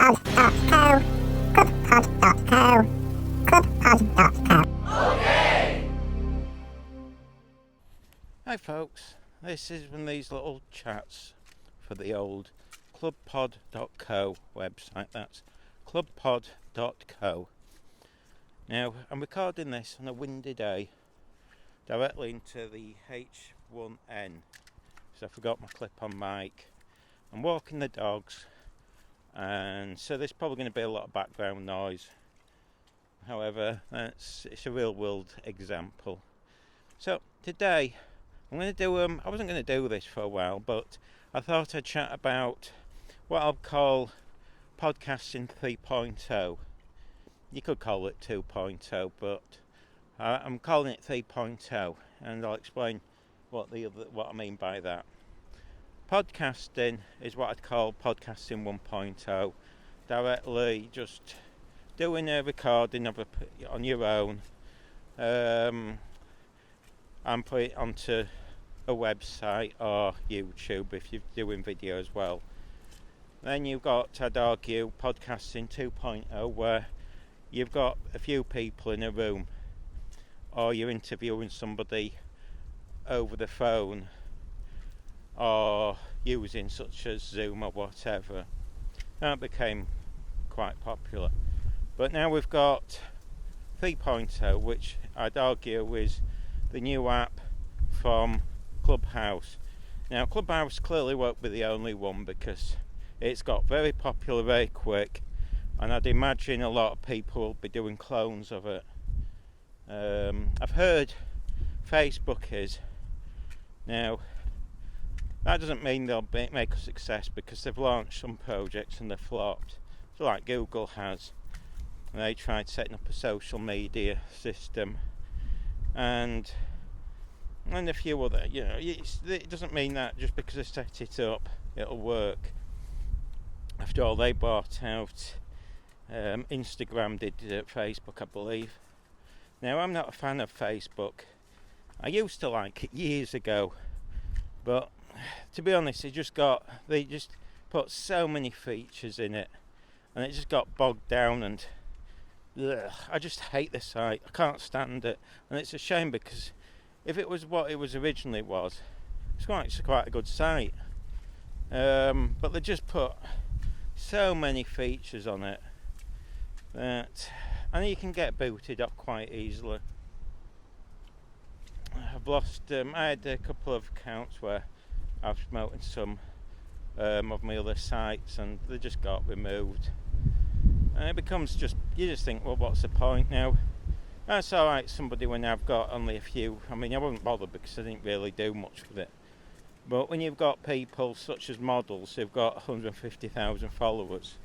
clubpod.co, clubpod.co, clubpod.co. Hi folks, this is one of these little chats for the old clubpod.co website. That's clubpod.co. Now, I'm recording this on a windy day directly into the H1N, so I forgot my clip-on mic. I'm walking the dogs, and so there's probably going to be a lot of background noise. However, it's a real-world example. So today, I'm going to do, I wasn't going to do this for a while, but I thought I'd chat about what I'll call podcasting 3.0. You could call it 2.0, but I'm calling it 3.0, and I'll explain what I mean by that. Podcasting is what I'd call podcasting 1.0, directly just doing a recording of on your own, and put it onto a website or YouTube if you're doing video as well. Then you've got, I'd argue, podcasting 2.0, where you've got a few people in a room, or you're interviewing somebody over the phone, or using such as Zoom or whatever. That became quite popular. But now we've got 3.0, which I'd argue is the new app from Clubhouse. Now, Clubhouse clearly won't be the only one, because it's got very popular very quick, and I'd imagine a lot of people will be doing clones of it. I've heard Facebook is. Now, that doesn't mean they'll make a success, because they've launched some projects and they've flopped. So like Google has. They tried setting up a social media system, and a few other, it doesn't mean that just because they set it up it'll work. After all, they bought out Instagram, did Facebook, I believe. Now, I'm not a fan of Facebook. I used to like it years ago, but to be honest, they just put so many features in it, and it just got bogged down, and I just hate the site. I can't stand it, and it's a shame, because if it was what it was originally it's quite a good site. But they just put so many features on it that, and you can get booted up quite easily. I've lost. I had a couple of accounts where I've promoted some of my other sites, and they just got removed. And it becomes you just think, well, what's the point now? That's alright, somebody when I've got only a few. I mean, I wouldn't bother because I didn't really do much with it. But when you've got people such as models who've got 150,000 followers,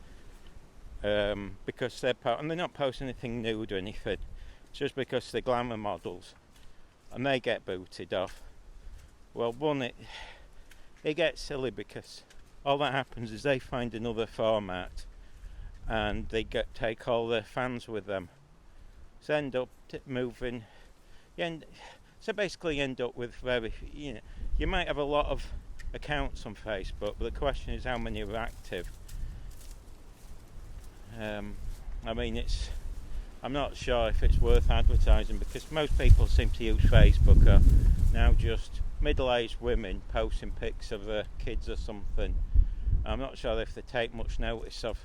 because and they're not posting anything nude or anything, just because they're glamour models, and they get booted off. Well, one, it gets silly, because all that happens is they find another format, and they take all their fans with them. So end up moving. So basically, you end up with you might have a lot of accounts on Facebook, but the question is how many are active. I mean, I'm not sure if it's worth advertising, because most people seem to use Facebook are now just middle-aged women posting pics of their kids or something. I'm not sure if they take much notice of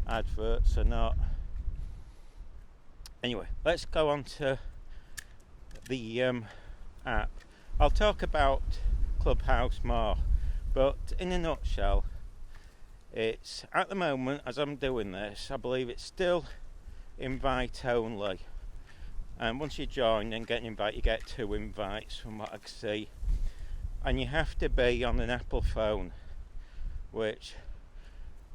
adverts or not. Anyway, let's go on to the app. I'll talk about Clubhouse more, but in a nutshell, it's at the moment, as I'm doing this, I believe it's still invite only. And once you join and get an invite, you get 2 invites from what I can see. And you have to be on an Apple phone,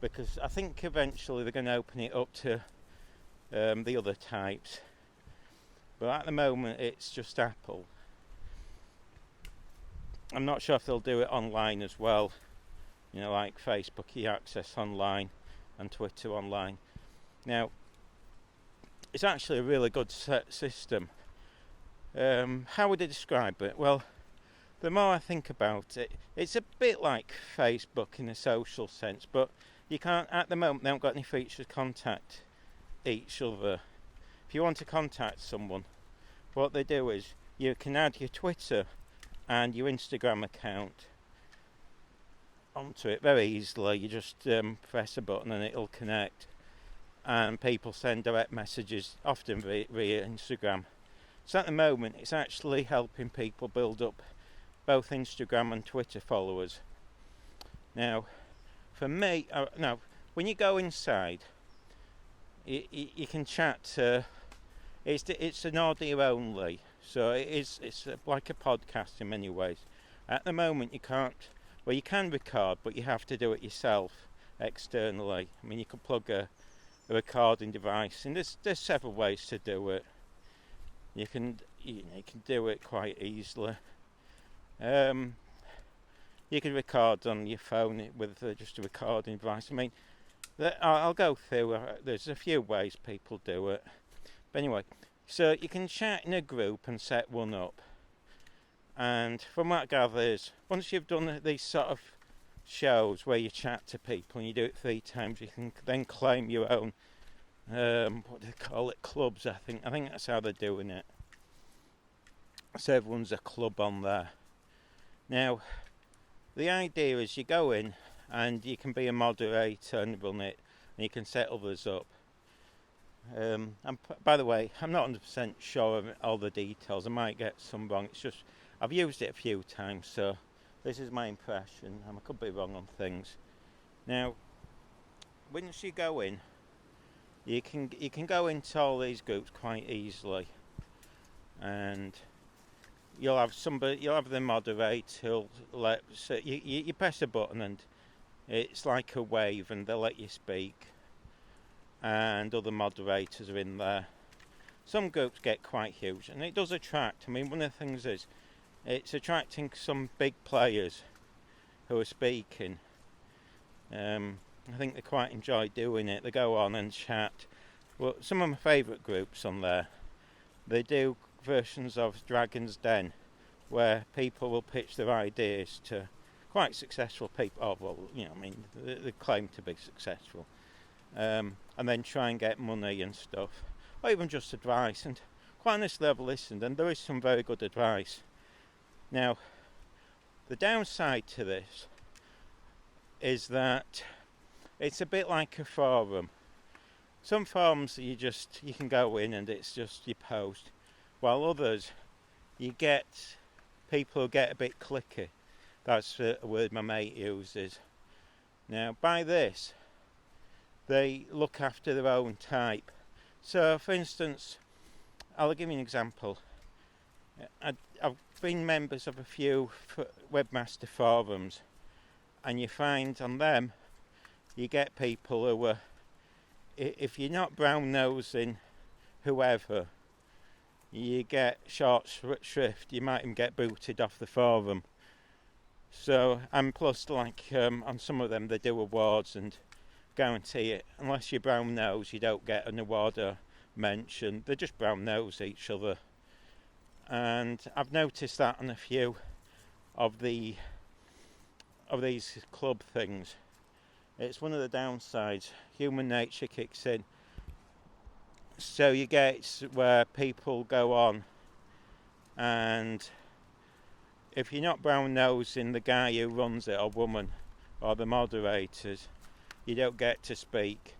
because I think eventually they're going to open it up to the other types, but at the moment it's just Apple. I'm not sure if they'll do it online as well, like Facebook, you access online, and Twitter online. Now, it's actually a really good system. How would I describe it? Well, the more I think about it, it's a bit like Facebook in a social sense, but you can't, at the moment, they haven't got any features to contact each other. If you want to contact someone, what they do is you can add your Twitter and your Instagram account onto it very easily. You just press a button and it'll connect, and people send direct messages, often via Instagram. So at the moment it's actually helping people build up both Instagram and Twitter followers. Now for me, now when you go inside, you can chat. It's an audio only, so it's like a podcast in many ways. At the moment you can't. Well, you can record, but you have to do it yourself externally. I mean, you can plug a recording device, and there's several ways to do it. You can do it quite easily. You can record on your phone with just a recording device. I mean, I'll go through. There's a few ways people do it. But anyway, so you can chat in a group and set one up. And from what I gather is, once you've done these sort of shows where you chat to people and you do it 3 times, you can then claim your own, what do they call it, clubs, I think that's how they're doing it. So everyone's a club on there. Now, the idea is you go in and you can be a moderator and run it, and you can set others up. And by the way, I'm not 100% sure of all the details. I might get some wrong. It's just I've used it a few times, so this is my impression. I could be wrong on things. Now, once you go in, you can go into all these groups quite easily, and you'll have the moderator. So you press a button and it's like a wave, and they'll let you speak. And other moderators are in there. Some groups get quite huge, and it does attract. I mean, one of the things is it's attracting some big players who are speaking. I think they quite enjoy doing it. They go on and chat. Well, some of my favourite groups on there, they do versions of Dragon's Den, where people will pitch their ideas to quite successful people. Oh, well, I mean, they claim to be successful. And then try and get money and stuff, or even just advice. And quite honestly, I've listened, and there is some very good advice. Now, the downside to this is that it's a bit like a forum. Some forums you can go in and it's just your post, while others you get people who get a bit clicky. That's a word my mate uses. Now, by this, they look after their own type. So, for instance, I'll give you an example. I've been members of a few webmaster forums, and you find on them you get people who are, if you're not brown-nosing whoever, you get short shrift. You might even get booted off the forum. So, and plus, like on some of them, they do awards, and guarantee it, unless you're brown nose, you don't get an award or mention. They just brown nose each other, and I've noticed that on a few of these club things. It's one of the downsides. Human nature kicks in, so you get where people go on, and if you're not brown nosing the guy who runs it, or woman, or the moderators, you don't get to speak.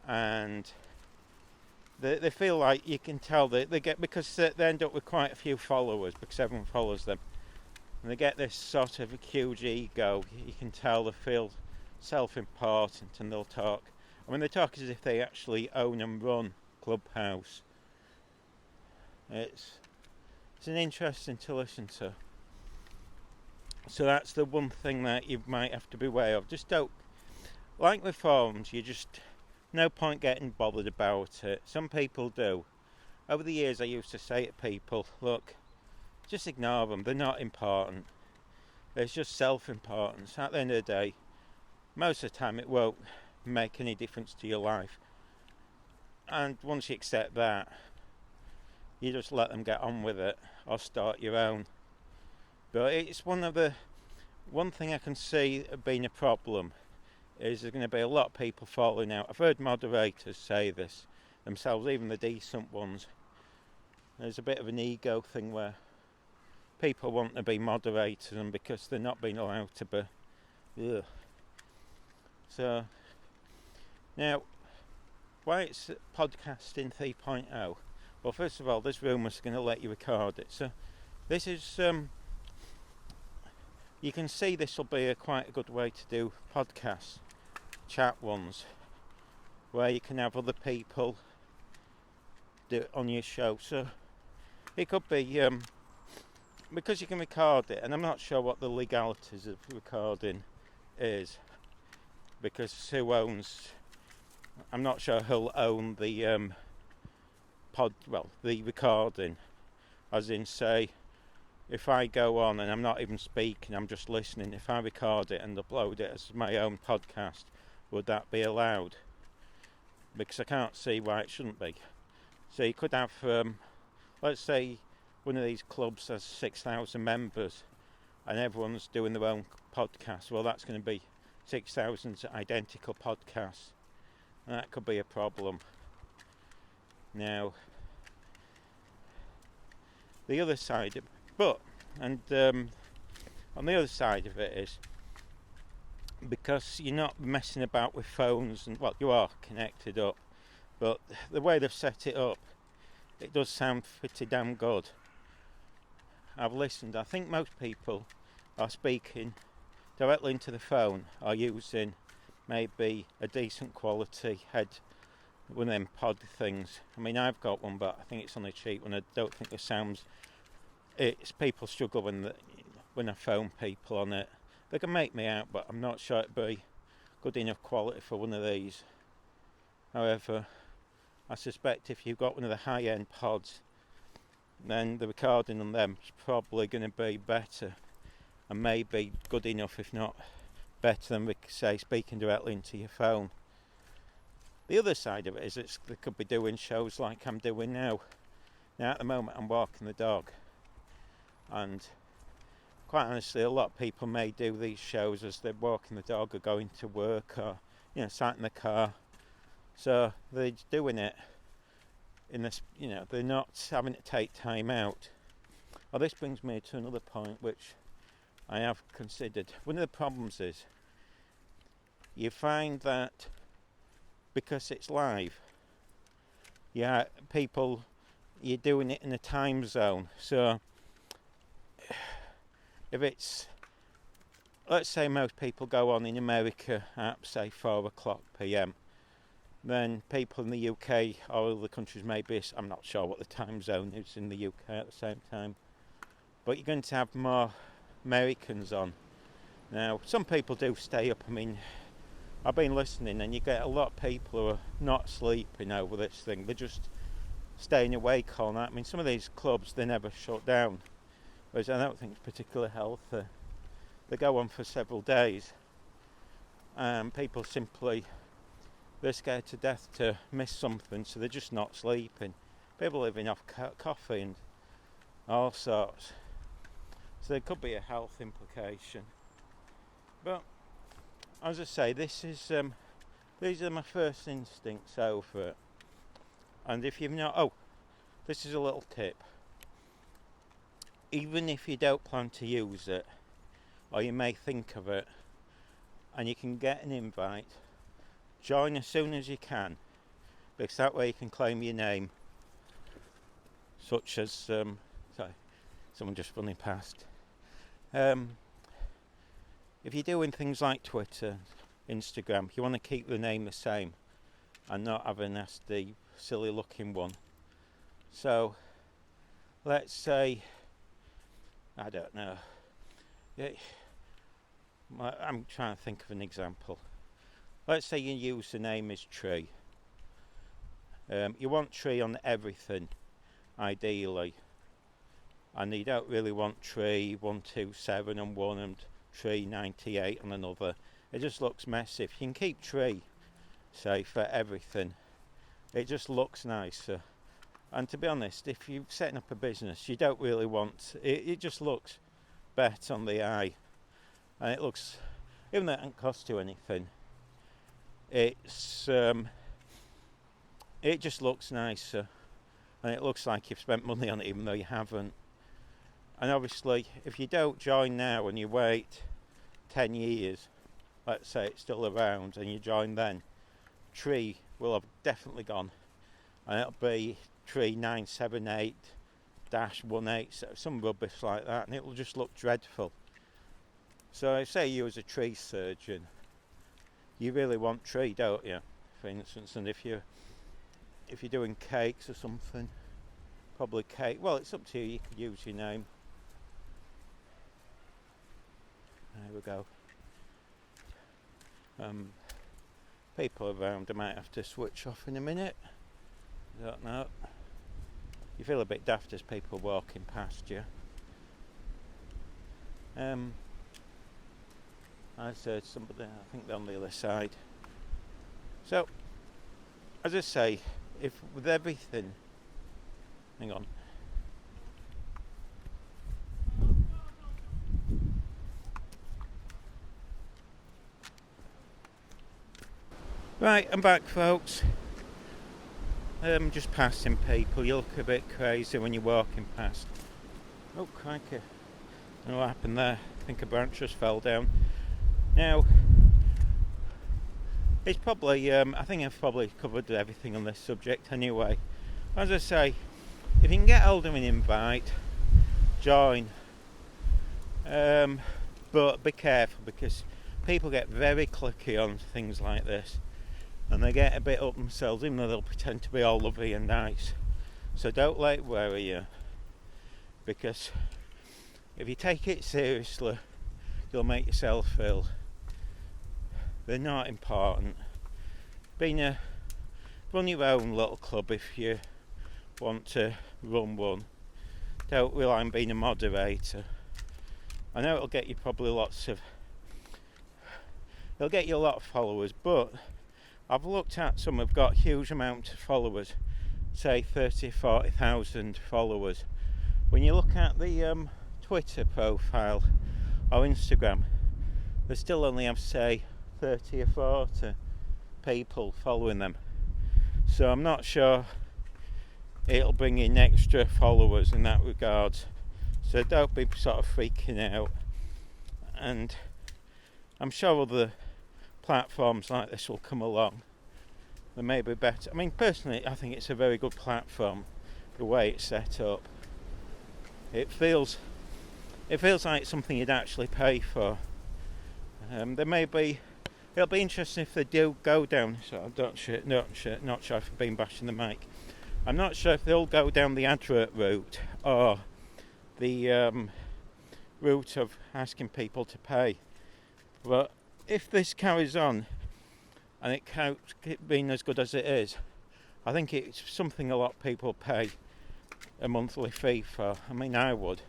And they feel like, you can tell they get, because they end up with quite a few followers, because everyone follows them, and they get this sort of a huge ego. You can tell they feel self-important, and they'll talk. I mean, they talk as if they actually own and run Clubhouse. It's an interesting to listen to. So that's the one thing that you might have to be aware of. Just don't, like with forums, no point getting bothered about it. Some people do. Over the years I used to say to people, look, just ignore them, they're not important. It's just self-importance. At the end of the day, most of the time it won't make any difference to your life. And once you accept that, you just let them get on with it, or start your own. But it's one thing I can see being a problem is there's going to be a lot of people falling out. I've heard moderators say this themselves, even the decent ones. There's a bit of an ego thing where people want to be moderators, and because they're not being allowed to be. Ugh. So, now, why it's podcasting 3.0? Well, first of all, this room is going to let you record it. So, this is, you can see this will be quite a good way to do podcasts, chat ones, where you can have other people do it on your show. So, it could be, because you can record it, and I'm not sure what the legalities of recording is, because who owns, I'm not sure who'll own the the recording, as in, say, if I go on and I'm not even speaking, I'm just listening, if I record it and upload it as my own podcast, would that be allowed? Because I can't see why it shouldn't be. So you could have, let's say one of these clubs has 6,000 members and everyone's doing their own podcast. Well, that's going to be 6,000 identical podcasts, and that could be a problem. Now, the other side of, on the other side of it is, because you're not messing about with phones, and well, you are connected up, but the way they've set it up, it does sound pretty damn good. I've listened. I think most people are speaking directly into the phone, or using maybe a decent quality one of them pod things. I mean, I've got one, but I think it's on a cheap one. I don't think the sounds. It's people struggle when I phone people on it. They can make me out, but I'm not sure it'd be good enough quality for one of these. However, I suspect if you've got one of the high-end pods, then the recording on them is probably going to be better, and maybe good enough, if not better than, say, speaking directly into your phone. The other side of it is they could be doing shows like I'm doing now. Now, at the moment, I'm walking the dog, and quite honestly, a lot of people may do these shows as they're walking the dog or going to work, or sat in the car. So they're doing it in this, they're not having to take time out. Well, this brings me to another point which I have considered. One of the problems is you find that because it's live, you're doing it in a time zone. So if it's, let's say most people go on in America at, say, 4 o'clock p.m, then people in the UK or other countries, maybe, I'm not sure what the time zone is in the UK at the same time, but you're going to have more Americans on. Now, some people do stay up. I mean, I've been listening, and you get a lot of people who are not sleeping over this thing. They're just staying awake all night. I mean, some of these clubs, they never shut down, whereas I don't think it's particularly healthy. They go on for several days, and people simply, they're scared to death to miss something, so they're just not sleeping. People living off coffee and all sorts. So there could be a health implication. But as I say, these are my first instincts over it. And if you've not, this is a little tip. Even if you don't plan to use it, or you may think of it, and you can get an invite, join as soon as you can, because that way you can claim your name. Such as, sorry, someone just running past. If you're doing things like Twitter, Instagram, you want to keep the name the same and not have a nasty, silly looking one. So, let's say, I don't know, I'm trying to think of an example. Let's say your username is Tree. You want Tree on everything, ideally. And you don't really want Tree 127 on one and Tree 98 on another. It just looks messy. If you can keep Tree, say, for everything, it just looks nicer. And to be honest, if you're setting up a business, you don't really want it just looks better on the eye. And it looks, even though it doesn't cost you anything, it's it just looks nicer, and it looks like you've spent money on it even though you haven't. And obviously if you don't join now and you wait 10 years, let's say it's still around, and you join then, tree will have definitely gone, and it'll be tree 978-18, some rubbish like that, and it'll just look dreadful. So I say you as a tree surgeon, you really want tree, don't you, for instance? And if you're doing cakes or something, probably cake, well, it's up to you, you could use your name. There we go. People around, I might have to switch off in a minute. I don't know. You feel a bit daft as people walking past you. I said somebody, I think they're on the other side. So, as I say, if with everything, hang on. Right, I'm back, folks. Just passing people. You look a bit crazy when you're walking past. Oh, crikey. I don't know what happened there. I think a branch just fell down. Now, it's probably, I think I've probably covered everything on this subject anyway. As I say, if you can get hold of an invite, join. But be careful, because people get very clicky on things like this. And they get a bit up themselves, even though they'll pretend to be all lovely and nice. So don't let it worry you, because if you take it seriously, you'll make yourself ill. They're not important. Run your own little club if you want to run one. Don't rely on being a moderator. I know it'll get you probably it'll get you a lot of followers, but I've looked at some have got huge amounts of followers, say 30, 40,000 followers. When you look at the Twitter profile or Instagram, they still only have, say, 30 or 40 people following them. So I'm not sure it'll bring in extra followers in that regard. So don't be sort of freaking out. And I'm sure other platforms like this will come along. They may be better. I mean, personally, I think it's a very good platform, the way it's set up. It feels like something you'd actually pay for. There may be. It'll be interesting if they do go down. So not sure if I've been bashing the mic. I'm not sure if they'll go down the advert route or the route of asking people to pay. But if this carries on and it keeps being as good as it is, I think it's something a lot of people pay a monthly fee for. I mean, I would.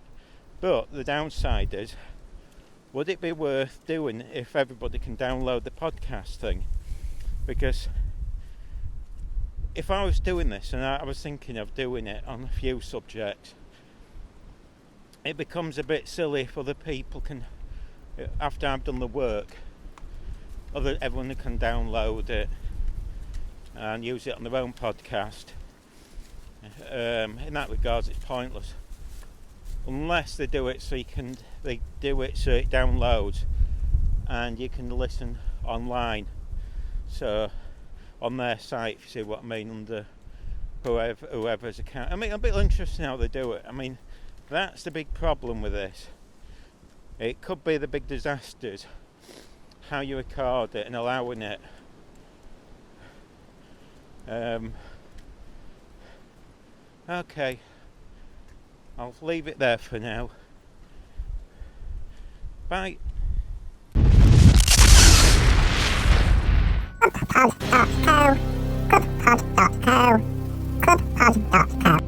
But the downside is, would it be worth doing if everybody can download the podcast thing? Because if I was doing this, and I was thinking of doing it on a few subjects, it becomes a bit silly if other people can, after I've done the work, everyone can download it and use it on their own podcast. In that regard, it's pointless. Unless they do it so it downloads and you can listen online. So on their site, if you see what I mean, under whoever's account. I mean, it'll be interesting how they do it. I mean, that's the big problem with this. It could be the big disasters, how you record it and allowing it. Okay, I'll leave it there for now. Bye. Clubpod.co, clubpod.co, clubpod.co.